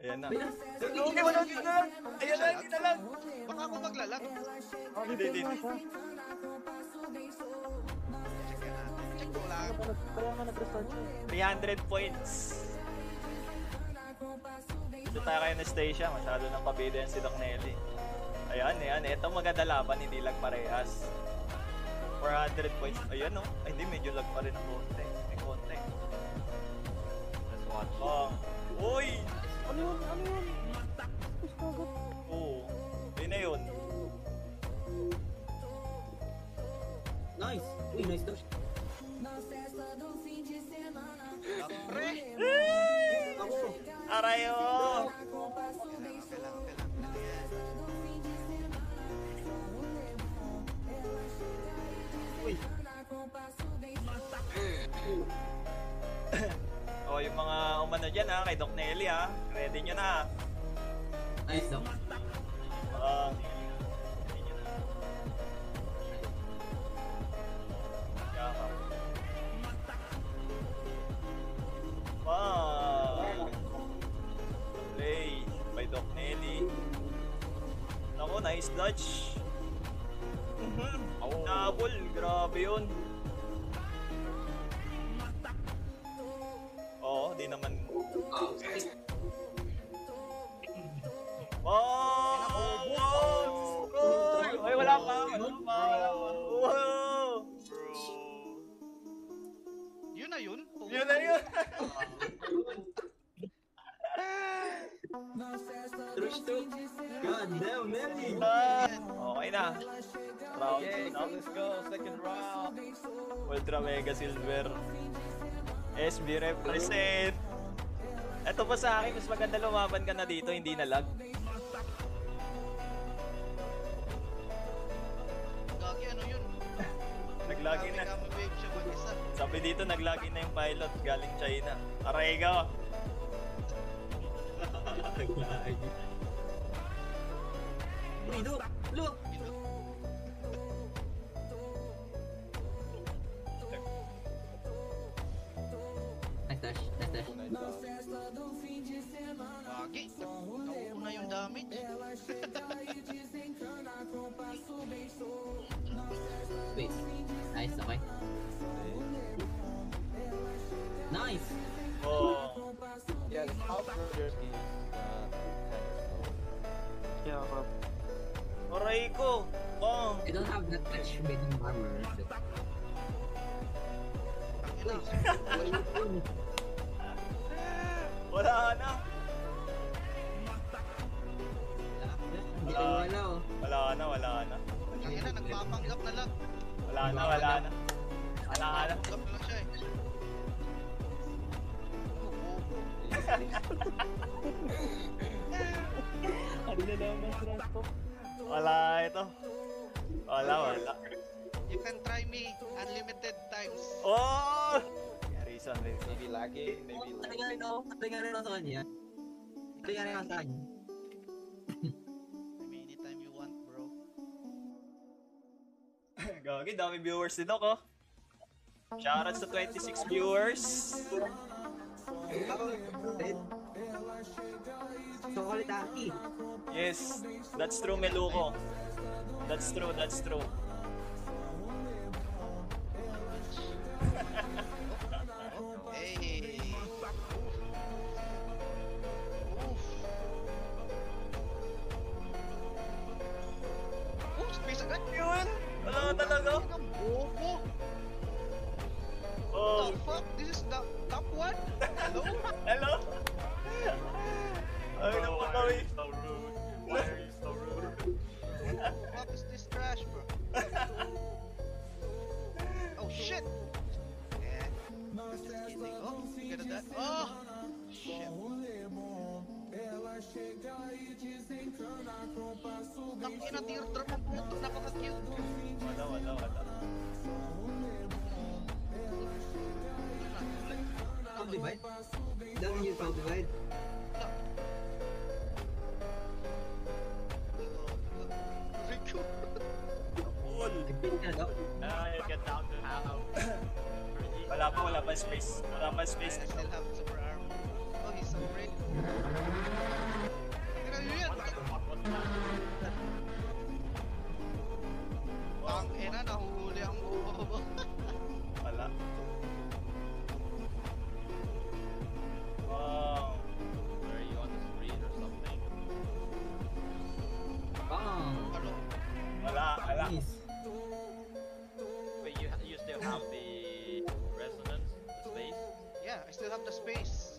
Ayan na. Okay, wala dito na lang. Ayan na, dito na lang. Baka ako maglalag. Hindi. Check ko lang. Kaya nga nag-restart siya. 300 points. Dito tayo kayo na station. Masyado ng pabida yan si Doc Nelly. Ayan. Ito maganda laban, hindi lag parehas. 400 points. Ayan o. Ay, hindi. Medyo lag pa rin ang konti. May konti. Let's watch. Uy! Ano yun? Push na agad. Oo. Yun na yun. Nice! Uy, nice dash. Pre! Ako! Arayo! Kailangan. Uy! Yung mga umano dyan ha, kay Doc Nelly ha. Ready nyo na. Nice daw. Ready nyo na. Yakap. Play by Doc Nelly. Ako, nice dodge. Double, grabe yun. Oo, di naman. Wow! Ay, wala pa. Wow! Yun na yun. Yun na yun. Trush to. God damn, Nelly! Okay na. Round 2 na. Let's go. Second round. Ultra Mega Silver. SB represent. Ito pa sa akin, mas maganda lumaban ka na dito, hindi na lag. Gagi, ano yun? Naglagi na. Wave siya mag-isa. Sabi dito, naglagi na yung pilot galing China. Aray ka. Uy, look! Look! Nice dash. Gagi. Nauna yung damage. Wait. Nice, okay. Nice! Oh. Yeah, the outbreakers is kind of slow. Yeah, bro. Aray ko. Oh. I don't have that much bedding armor. Wala na. Hindi ko wala oh. Wala na. Kaya na, nagpapanggap na lang. Wala na. Panggap na lang siya eh. Ano na naman si Rastop? Wala ito. Wala. You can try me unlimited times. Oh! Reason. Maybe lagging, maybe Patay lagging. nga rin ako sa kanya. Patay nga rin ako sa kanya. Anytime you want, bro. Gagi, dami viewers din ako. Shoutouts to 26 viewers. Sokolitaki. Yes, that's true, Meluko. That's true. Hey. Space agad. Yun! Wala talaga. Bobo. Oh, The fuck? This is the top one? Hello? hello? Ay, napakawin. So rude. Why are you so rude? What is this trash, bro? Oh shit! Yeah. I'm just kidding. Oh, look at that. Oh! Shit. Nakina teardrop ang puto. Napaka-cute. Wala. Pang divide? Dami yung pang divide. Very cute. Cool. Nag-pin ka daw. You get down to how. Wala pa space. I still have super armor. Oh, he's so great. still have the resonance, the space. Yeah, I still have the space.